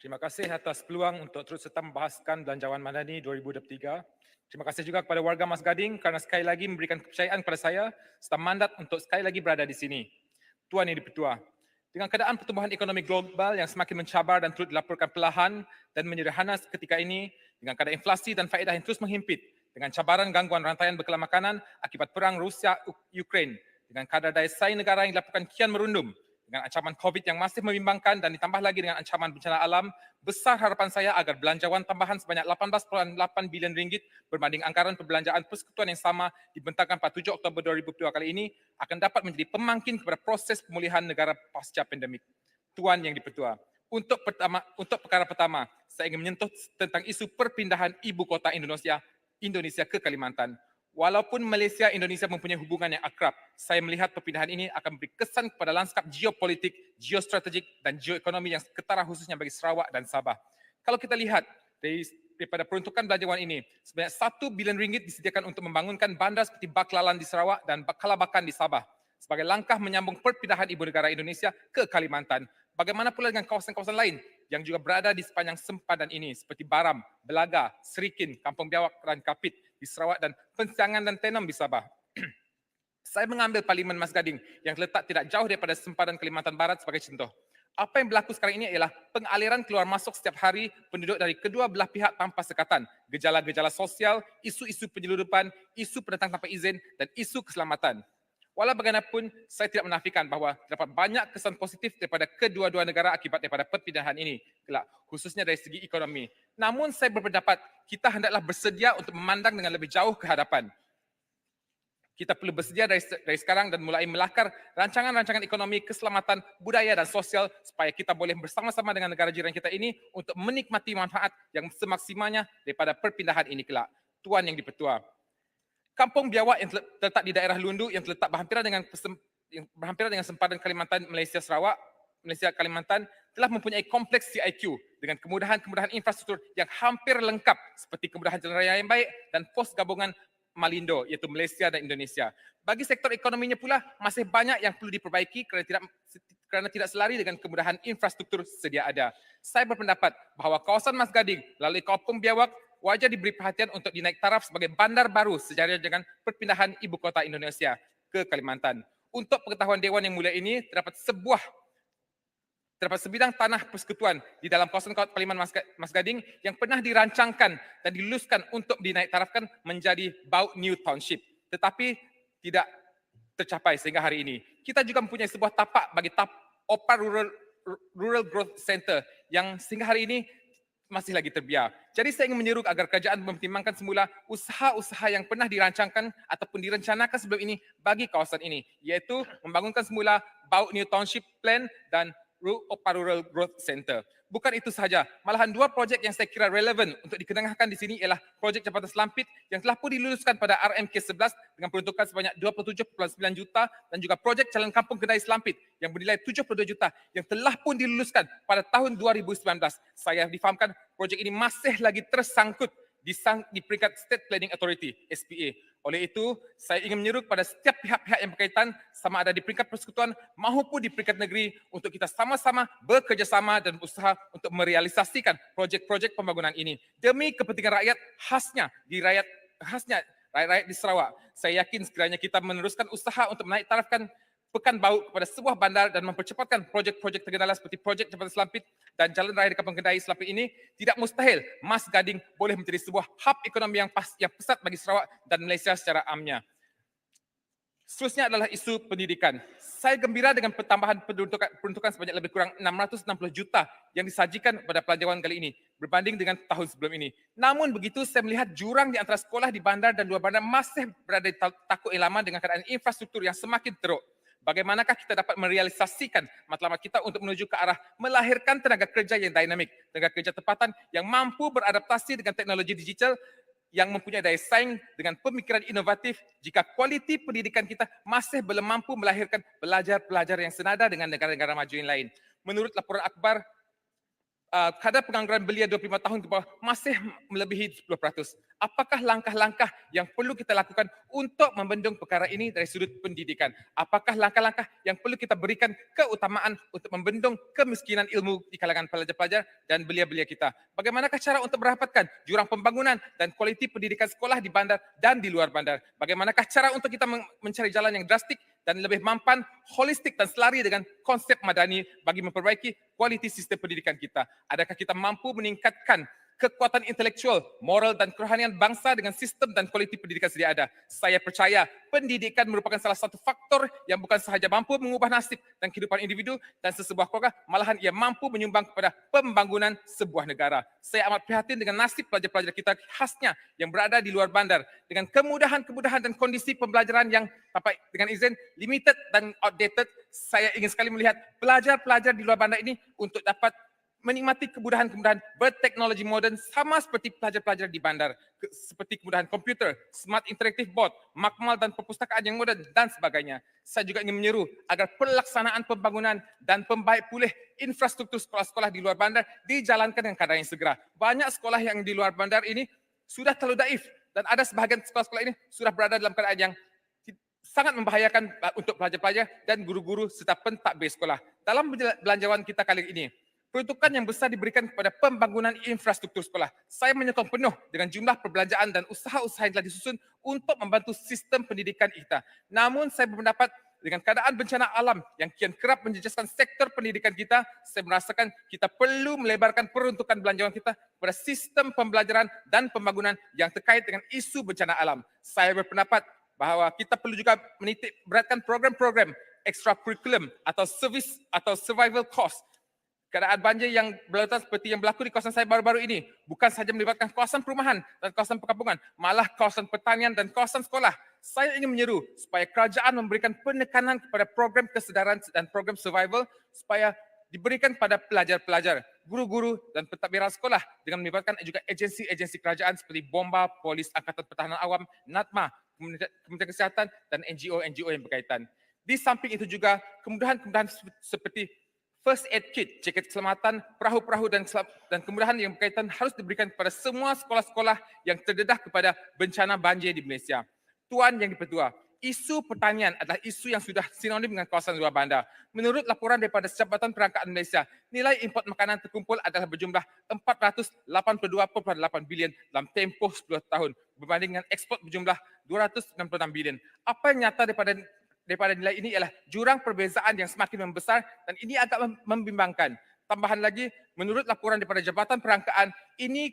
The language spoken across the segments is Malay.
Terima kasih atas peluang untuk terus serta membahaskan Belanjawan Madani 2023. Terima kasih juga kepada warga Mas Gading kerana sekali lagi memberikan kepercayaan kepada saya serta mandat untuk sekali lagi berada di sini. Tuan Yang di-Pertua, dengan keadaan pertumbuhan ekonomi global yang semakin mencabar dan turut dilaporkan perlahan dan menyederhana ketika ini, dengan keadaan inflasi dan faedah yang terus menghimpit, dengan cabaran gangguan rantaian bekal makanan akibat perang Rusia-Ukraine, dengan kadar daya saing negara yang dilaporkan kian merundum, dengan ancaman COVID yang masih membimbangkan dan ditambah lagi dengan ancaman bencana alam, besar harapan saya agar belanjawan tambahan sebanyak 18.8 bilion ringgit berbanding anggaran perbelanjaan persekutuan yang sama dibentangkan pada 7 Oktober 2022 kali ini akan dapat menjadi pemangkin kepada proses pemulihan negara pasca pandemik. Tuan Yang di-Pertua, untuk perkara pertama, saya ingin menyentuh tentang isu perpindahan ibu kota Indonesia ke Kalimantan. Walaupun Malaysia Indonesia mempunyai hubungan yang akrab, saya melihat perpindahan ini akan memberi kesan kepada lanskap geopolitik, geostrategik dan geoekonomi yang ketara khususnya bagi Sarawak dan Sabah. Kalau kita lihat daripada peruntukan belanjawan ini, sebanyak 1 bilion ringgit disediakan untuk membangunkan bandar seperti Baklalan di Sarawak dan Kalabakan di Sabah sebagai langkah menyambung perpindahan ibu negara Indonesia ke Kalimantan. Bagaimana pula dengan kawasan-kawasan lain yang juga berada di sepanjang sempadan ini seperti Baram, Belaga, Serikin, Kampung Biawak dan Kapit di Sarawak dan Pensiangan dan Tenom di Sabah. Saya mengambil Parlimen Mas Gading yang terletak tidak jauh daripada sempadan Kalimantan Barat sebagai contoh. Apa yang berlaku sekarang ini ialah pengaliran keluar masuk setiap hari penduduk dari kedua belah pihak tanpa sekatan, gejala-gejala sosial, isu-isu penyeludupan, isu pendatang tanpa izin dan isu keselamatan. Walau bagaimanapun, saya tidak menafikan bahawa terdapat banyak kesan positif daripada kedua-dua negara akibat daripada perpindahan ini, kelak, khususnya dari segi ekonomi. Namun saya berpendapat kita hendaklah bersedia untuk memandang dengan lebih jauh ke hadapan. Kita perlu bersedia dari sekarang dan mulai melakar rancangan-rancangan ekonomi, keselamatan, budaya dan sosial supaya kita boleh bersama-sama dengan negara jiran kita ini untuk menikmati manfaat yang semaksimalnya daripada perpindahan ini kelak. Tuan Yang di-Pertua, Kampung Biawak yang terletak di daerah Lundu yang terletak berhampiran dengan sempadan Kalimantan Malaysia Sarawak, Malaysia Kalimantan telah mempunyai kompleks CIQ dengan kemudahan-kemudahan infrastruktur yang hampir lengkap seperti kemudahan jalan raya yang baik dan pos gabungan Malindo iaitu Malaysia dan Indonesia. Bagi sektor ekonominya pula masih banyak yang perlu diperbaiki kerana tidak selari dengan kemudahan infrastruktur sedia ada. Saya berpendapat bahawa kawasan Mas Gading melalui Kampung Biawak wajar diberi perhatian untuk dinaik taraf sebagai bandar baru sejalan dengan perpindahan ibu kota Indonesia ke Kalimantan. Untuk pengetahuan Dewan Yang Mulia ini, terdapat sebidang tanah persekutuan di dalam kawasan Parlimen Mas Gading yang pernah dirancangkan dan diluluskan untuk dinaik tarafkan menjadi Baut New Township, tetapi tidak tercapai sehingga hari ini. Kita juga mempunyai sebuah tapak bagi OPAR Rural Growth Center yang sehingga hari ini masih lagi terbiar. Jadi saya ingin menyeru agar kerajaan mempertimbangkan semula usaha-usaha yang pernah dirancangkan ataupun direncanakan sebelum ini bagi kawasan ini, iaitu membangunkan semula Baut New Township Plan dan OPAR Rural Growth Center. Bukan itu sahaja, malahan dua projek yang saya kira relevan untuk dikenangkan di sini ialah projek Jabatan Selampit yang telah pun diluluskan pada RMK11 dengan peruntukan sebanyak 27.9 juta dan juga projek Jalan Kampung Kedai Selampit yang bernilai 72 juta yang telah pun diluluskan pada tahun 2019. Saya difahamkan projek ini masih lagi tersangkut di peringkat State Planning Authority, SPA. Oleh itu, saya ingin menyeru kepada setiap pihak-pihak yang berkaitan sama ada di peringkat persekutuan maupun di peringkat negeri untuk kita sama-sama bekerjasama dan berusaha untuk merealisasikan projek-projek pembangunan ini demi kepentingan rakyat khasnya rakyat di Sarawak. Saya yakin sekiranya kita meneruskan usaha untuk menaik tarafkan Pekan Bau kepada sebuah bandar dan mempercepatkan projek-projek tergendala seperti projek Jabatan Selampit dan jalan raya di Kampung Kedai Selampit ini, tidak mustahil Mas Gading boleh menjadi sebuah hub ekonomi yang pesat bagi Sarawak dan Malaysia secara amnya. Seterusnya adalah isu pendidikan. Saya gembira dengan pertambahan peruntukan sebanyak lebih kurang 660 juta yang disajikan pada pelajaran kali ini berbanding dengan tahun sebelum ini. Namun begitu, saya melihat jurang di antara sekolah di bandar dan luar bandar masih berada di takut lama dengan keadaan infrastruktur yang semakin teruk. Bagaimanakah kita dapat merealisasikan matlamat kita untuk menuju ke arah melahirkan tenaga kerja yang dinamik, tenaga kerja tempatan yang mampu beradaptasi dengan teknologi digital yang mempunyai daya saing dengan pemikiran inovatif jika kualiti pendidikan kita masih belum mampu melahirkan pelajar-pelajar yang senada dengan negara-negara maju yang lain. Menurut laporan akhbar, kadar pengangguran belia 25 tahun ke bawah masih melebihi 10%. Apakah langkah-langkah yang perlu kita lakukan untuk membendung perkara ini dari sudut pendidikan? Apakah langkah-langkah yang perlu kita berikan keutamaan untuk membendung kemiskinan ilmu di kalangan pelajar-pelajar dan belia-belia kita? Bagaimanakah cara untuk merapatkan jurang pembangunan dan kualiti pendidikan sekolah di bandar dan di luar bandar? Bagaimanakah cara untuk kita mencari jalan yang drastik dan lebih mampan, holistik dan selari dengan konsep madani bagi memperbaiki kualiti sistem pendidikan kita? Adakah kita mampu meningkatkan kekuatan intelektual, moral dan kerohanian bangsa dengan sistem dan kualiti pendidikan sedia ada? Saya percaya pendidikan merupakan salah satu faktor yang bukan sahaja mampu mengubah nasib dan kehidupan individu dan sesebuah keluarga, malahan ia mampu menyumbang kepada pembangunan sebuah negara. Saya amat prihatin dengan nasib pelajar-pelajar kita khasnya yang berada di luar bandar dengan kemudahan-kemudahan dan kondisi pembelajaran yang dengan izin limited dan outdated. Saya ingin sekali melihat pelajar-pelajar di luar bandar ini untuk dapat menikmati kemudahan-kemudahan berteknologi moden sama seperti pelajar-pelajar di bandar, seperti kemudahan komputer, smart interactive board, makmal dan perpustakaan yang moden dan sebagainya. Saya juga ingin menyeru agar pelaksanaan pembangunan dan pembaik pulih infrastruktur sekolah-sekolah di luar bandar dijalankan dengan kadar yang segera. Banyak sekolah yang di luar bandar ini sudah terlalu daif dan ada sebahagian sekolah-sekolah ini sudah berada dalam keadaan yang sangat membahayakan untuk pelajar-pelajar dan guru-guru serta pentadbir sekolah. Dalam belanjawan kita kali ini, peruntukan yang besar diberikan kepada pembangunan infrastruktur sekolah. Saya menyokong penuh dengan jumlah perbelanjaan dan usaha-usaha yang telah disusun untuk membantu sistem pendidikan kita. Namun saya berpendapat dengan keadaan bencana alam yang kian kerap menjejaskan sektor pendidikan kita, saya merasakan kita perlu melebarkan peruntukan belanjawan kita kepada sistem pembelajaran dan pembangunan yang terkait dengan isu bencana alam. Saya berpendapat bahawa kita perlu juga menitik beratkan program-program extracurriculum atau service atau survival course. Keadaan banjir yang berlaku seperti yang berlaku di kawasan saya baru-baru ini bukan sahaja melibatkan kawasan perumahan dan kawasan perkampungan, malah kawasan pertanian dan kawasan sekolah. Saya ingin menyeru supaya kerajaan memberikan penekanan kepada program kesedaran dan program survival supaya diberikan pada pelajar-pelajar, guru-guru dan pentadbiran sekolah dengan melibatkan juga agensi-agensi kerajaan seperti BOMBA, Polis Angkatan Pertahanan Awam, NATMA, Kementerian Kesihatan dan NGO-NGO yang berkaitan. Di samping itu juga kemudahan-kemudahan seperti first aid kit, jaket keselamatan, perahu-perahu dan kemudahan yang berkaitan harus diberikan kepada semua sekolah-sekolah yang terdedah kepada bencana banjir di Malaysia. Tuan Yang di-Pertua, isu pertanian adalah isu yang sudah sinonim dengan kawasan luar bandar. Menurut laporan daripada Jabatan Perangkaan Malaysia, nilai import makanan terkumpul adalah berjumlah 482.8 bilion dalam tempoh 10 tahun berbanding dengan ekspor berjumlah 266 bilion. Apa yang nyata daripada nilai ini ialah jurang perbezaan yang semakin membesar dan ini agak membimbangkan. Tambahan lagi, menurut laporan daripada Jabatan Perangkaan, ini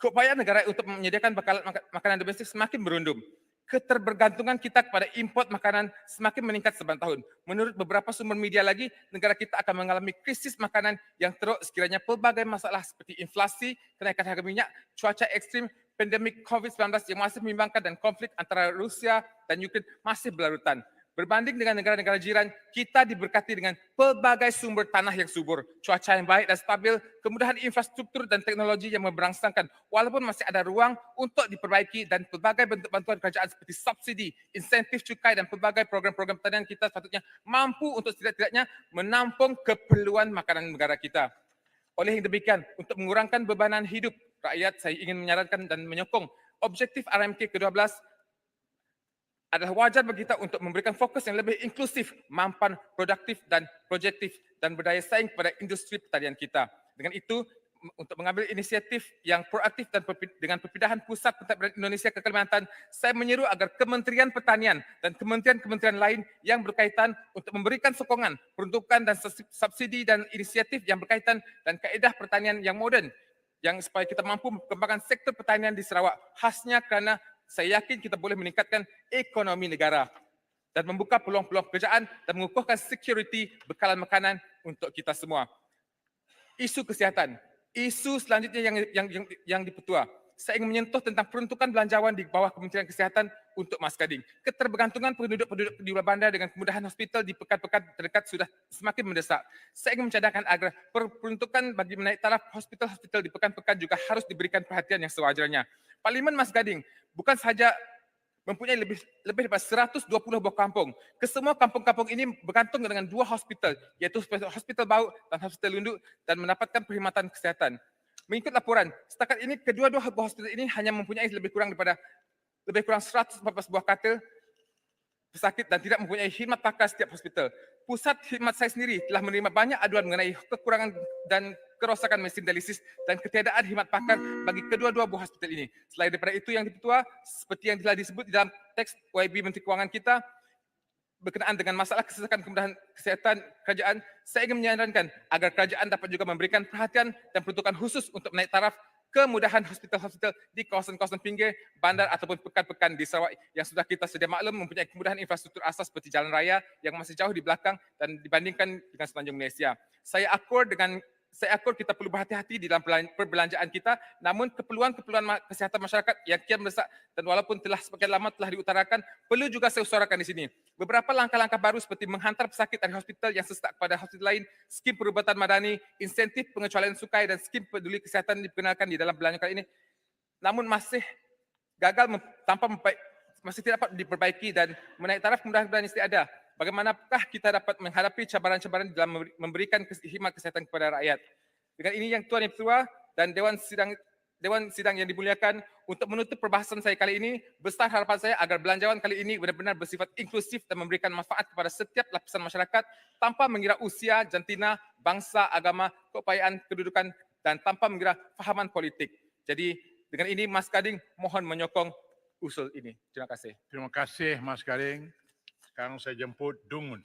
keupayaan negara untuk menyediakan bekalan makanan domestik semakin berundum. Keterbergantungan kita kepada import makanan semakin meningkat sepanjang tahun. Menurut beberapa sumber media lagi, negara kita akan mengalami krisis makanan yang teruk sekiranya pelbagai masalah seperti inflasi, kenaikan harga minyak, cuaca ekstrim, pandemik COVID-19 yang masih membimbangkan dan konflik antara Rusia dan Ukraine masih berlarutan. Berbanding dengan negara-negara jiran, kita diberkati dengan pelbagai sumber tanah yang subur, cuaca yang baik dan stabil, kemudahan infrastruktur dan teknologi yang memberangsangkan, walaupun masih ada ruang untuk diperbaiki dan pelbagai bentuk bantuan kerajaan seperti subsidi, insentif cukai dan pelbagai program-program pertanian kita sepatutnya mampu untuk setidak-tidaknya menampung keperluan makanan negara kita. Oleh yang demikian, untuk mengurangkan bebanan hidup rakyat, saya ingin menyarankan dan menyokong objektif RMK ke-12 adalah wajar bagi kita untuk memberikan fokus yang lebih inklusif, mampan, produktif dan projektif dan berdaya saing kepada industri pertanian kita. Dengan itu, untuk mengambil inisiatif yang proaktif dan dengan perpindahan pusat pentadbiran Indonesia ke Kalimantan, saya menyeru agar Kementerian Pertanian dan kementerian-kementerian lain yang berkaitan untuk memberikan sokongan, peruntukan dan subsidi dan inisiatif yang berkaitan dan kaedah pertanian yang moden yang supaya kita mampu mengembangkan sektor pertanian di Sarawak, khasnya kerana saya yakin kita boleh meningkatkan ekonomi negara dan membuka peluang-peluang pekerjaan dan mengukuhkan security bekalan makanan untuk kita semua. Isu kesihatan, isu selanjutnya yang di-Pertua. Saya ingin menyentuh tentang peruntukan belanjawan di bawah Kementerian Kesihatan untuk Mas Gading. Keterbergantungan penduduk-penduduk di luar bandar dengan kemudahan hospital di pekan-pekan terdekat sudah semakin mendesak. Saya ingin mencadangkan agar peruntukan bagi menaik taraf hospital-hospital di pekan-pekan juga harus diberikan perhatian yang sewajarnya. Parlimen Mas Gading bukan sahaja mempunyai lebih daripada 120 buah kampung. Kesemua kampung-kampung ini bergantung dengan 2 hospital, iaitu Hospital Bauk dan Hospital Lunduk dan mendapatkan perkhidmatan kesihatan. Mengikut laporan, setakat ini kedua-dua buah hospital ini hanya mempunyai lebih kurang 114 buah katil pesakit dan tidak mempunyai khidmat pakar setiap hospital. Pusat khidmat saya sendiri telah menerima banyak aduan mengenai kekurangan dan kerosakan mesin dialisis dan ketiadaan khidmat pakar bagi kedua-dua buah hospital ini. Selain daripada itu, Yang di-Pertua, seperti yang telah disebut di dalam teks YB Menteri Kewangan kita, berkenaan dengan masalah kesesakan kemudahan kesihatan kerajaan, saya ingin menyarankan agar kerajaan dapat juga memberikan perhatian dan peruntukan khusus untuk menaik taraf kemudahan hospital-hospital di kawasan-kawasan pinggir, bandar ataupun pekan-pekan di Sarawak yang sudah kita sedia maklum mempunyai kemudahan infrastruktur asas seperti jalan raya yang masih jauh di belakang dan dibandingkan dengan semenanjung Malaysia. Saya akur kita perlu berhati-hati di dalam perbelanjaan kita, namun keperluan kesihatan masyarakat yang kian mendesak dan walaupun telah sebagian lama telah diutarakan, perlu juga saya utarakan di sini. Beberapa langkah-langkah baru seperti menghantar pesakit dari hospital yang sesak kepada hospital lain, skim perubatan madani, insentif pengecualian cukai dan skim peduli kesihatan diperkenalkan di dalam belanja kali ini, namun masih gagal masih tidak dapat diperbaiki dan menaik taraf kemudahan yang ada. Bagaimanakah kita dapat menghadapi cabaran-cabaran dalam memberikan khidmat kesihatan kepada rakyat? Dengan ini Yang Tuan Yang Ketua dan Dewan Sidang yang dimuliakan, untuk menutup perbahasan saya kali ini, besar harapan saya agar belanjawan kali ini benar-benar bersifat inklusif dan memberikan manfaat kepada setiap lapisan masyarakat tanpa mengira usia, jantina, bangsa, agama, keupayaan, kedudukan dan tanpa mengira fahaman politik. Jadi dengan ini Mas Gading mohon menyokong usul ini. Terima kasih. Terima kasih Mas Gading. Sekarang saya jemput Dungun.